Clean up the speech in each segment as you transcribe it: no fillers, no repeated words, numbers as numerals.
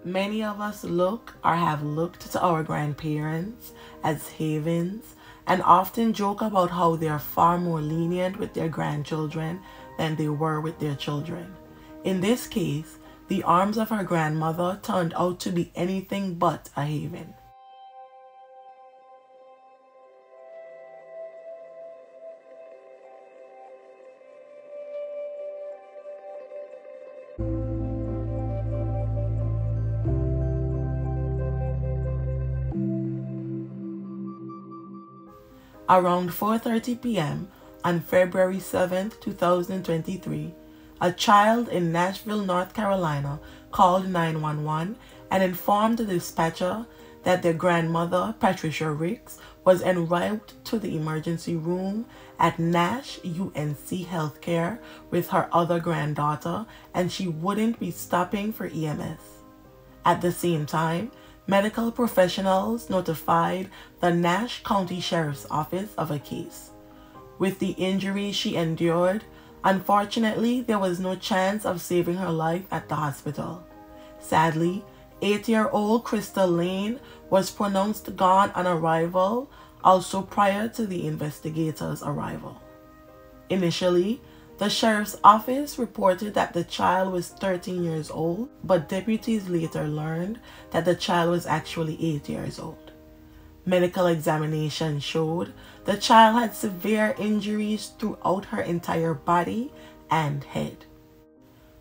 Many of us look or have looked to our grandparents as havens and often joke about how they are far more lenient with their grandchildren than they were with their children. In this case, the arms of her grandmother turned out to be anything but a haven. Around 4:30 p.m. on February 7, 2023, a child in Nashville, North Carolina called 911 and informed the dispatcher that their grandmother, Patricia Ricks, was en route to the emergency room at Nash UNC Healthcare with her other granddaughter, and she wouldn't be stopping for EMS. At the same time, medical professionals notified the Nash County Sheriff's Office of a case. With the injuries she endured, unfortunately, there was no chance of saving her life at the hospital. Sadly, 8-year-old Christal Lane was pronounced gone on arrival, also prior to the investigators' arrival. Initially, the sheriff's office reported that the child was 13 years old, but deputies later learned that the child was actually 8 years old. Medical examination showed the child had severe injuries throughout her entire body and head.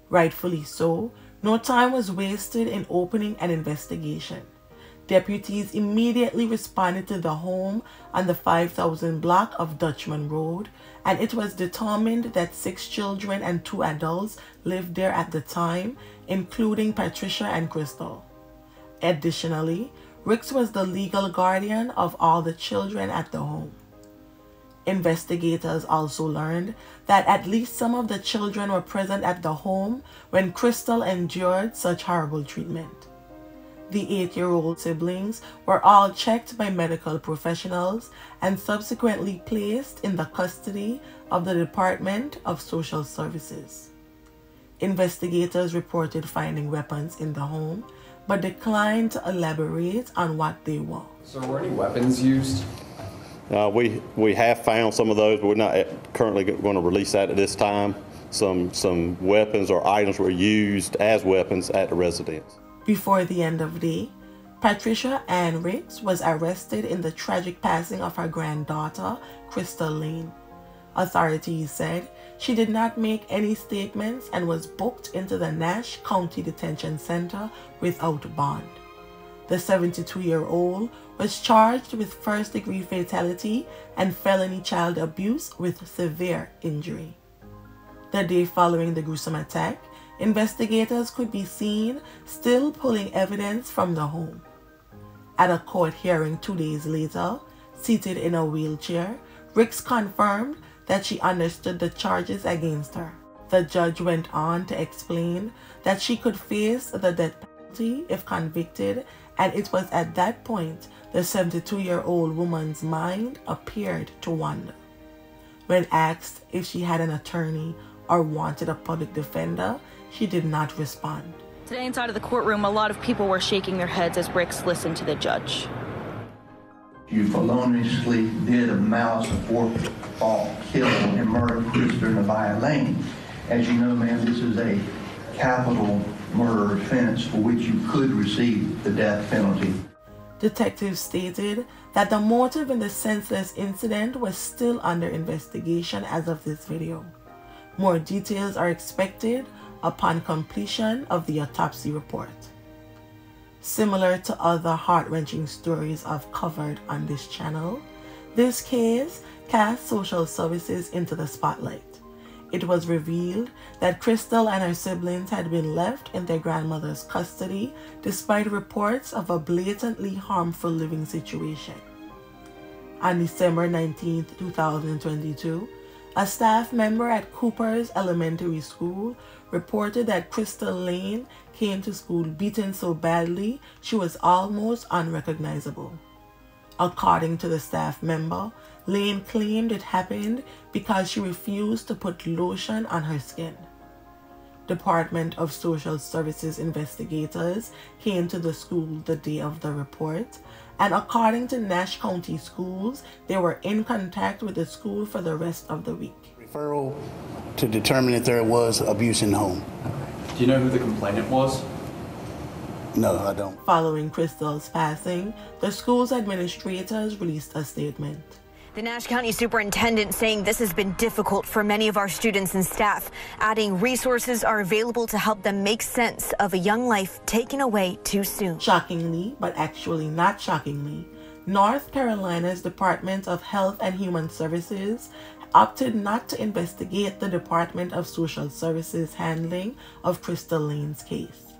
Rightfully so, no time was wasted in opening an investigation. Deputies immediately responded to the home on the 5000 block of Dutchman Road, and it was determined that 6 children and 2 adults lived there at the time, including Patricia and Christal. Additionally, Ricks was the legal guardian of all the children at the home. Investigators also learned that at least some of the children were present at the home when Christal endured such horrible treatment. The 8-year-old siblings were all checked by medical professionals and subsequently placed in the custody of the Department of Social Services. Investigators reported finding weapons in the home, but declined to elaborate on what they were. So were any weapons used? We have found some of those, but we're not currently going to release that at this time. Some weapons or items were used as weapons at the residence. Before the end of the day, Patricia Ann Ricks was arrested in the tragic passing of her granddaughter, Christal Lane. Authorities said she did not make any statements and was booked into the Nash County Detention Center without bond. The 72-year-old was charged with first-degree fatality and felony child abuse with severe injury. The day following the gruesome attack, investigators could be seen still pulling evidence from the home. At a court hearing 2 days later, seated in a wheelchair, Ricks confirmed that she understood the charges against her. The judge went on to explain that she could face the death penalty if convicted, and it was at that point the 72-year-old woman's mind appeared to wander. When asked if she had an attorney or wanted a public defender, she did not respond. Today inside of the courtroom, a lot of people were shaking their heads as Ricks listened to the judge. You feloniously did a malice aforethought kill and murder Christal Lane. As you know, ma'am, this is a capital murder offense for which you could receive the death penalty. Detectives stated that the motive in the senseless incident was still under investigation as of this video. More details are expected upon completion of the autopsy report. Similar to other heart-wrenching stories I've covered on this channel, this case cast social services into the spotlight. It was revealed that Christal and her siblings had been left in their grandmother's custody despite reports of a blatantly harmful living situation. On December 19, 2022, a staff member at Cooper's Elementary School reported that Christal Lane came to school beaten so badly she was almost unrecognizable. According to the staff member, Lane claimed it happened because she refused to put lotion on her skin. Department of Social Services investigators came to the school the day of the report, and according to Nash County Schools, they were in contact with the school for the rest of the week. Referral to determine if there was abuse in the home. Do you know who the complainant was? No, I don't. Following Christal's passing, the school's administrators released a statement. The Nash County Superintendent saying this has been difficult for many of our students and staff, adding resources are available to help them make sense of a young life taken away too soon. Shockingly, but actually not shockingly, North Carolina's Department of Health and Human Services opted not to investigate the Department of Social Services handling of Christal Lane's case.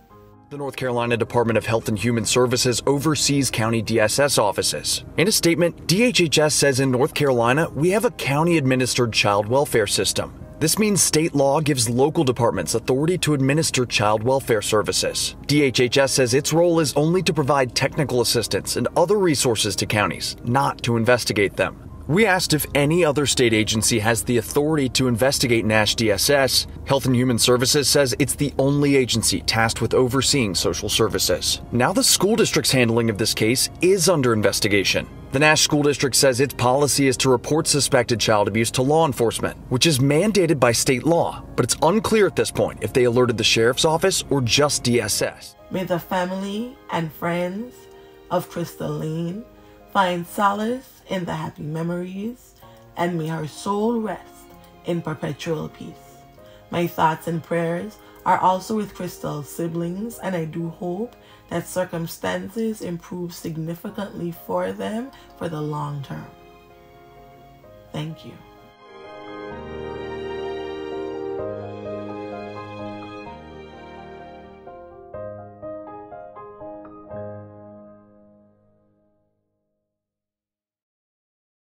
The North Carolina Department of Health and Human Services oversees county DSS offices. In a statement, DHHS says in North Carolina, we have a county-administered child welfare system. This means state law gives local departments authority to administer child welfare services. DHHS says its role is only to provide technical assistance and other resources to counties, not to investigate them. We asked if any other state agency has the authority to investigate Nash DSS. Health and Human Services says it's the only agency tasked with overseeing social services. Now the school district's handling of this case is under investigation. The Nash School District says its policy is to report suspected child abuse to law enforcement, which is mandated by state law, but it's unclear at this point if they alerted the sheriff's office or just DSS. May the family and friends of Christal Lane find solace in the happy memories, and may her soul rest in perpetual peace. My thoughts and prayers are also with Christal's siblings, and I do hope that circumstances improve significantly for them for the long term. Thank you.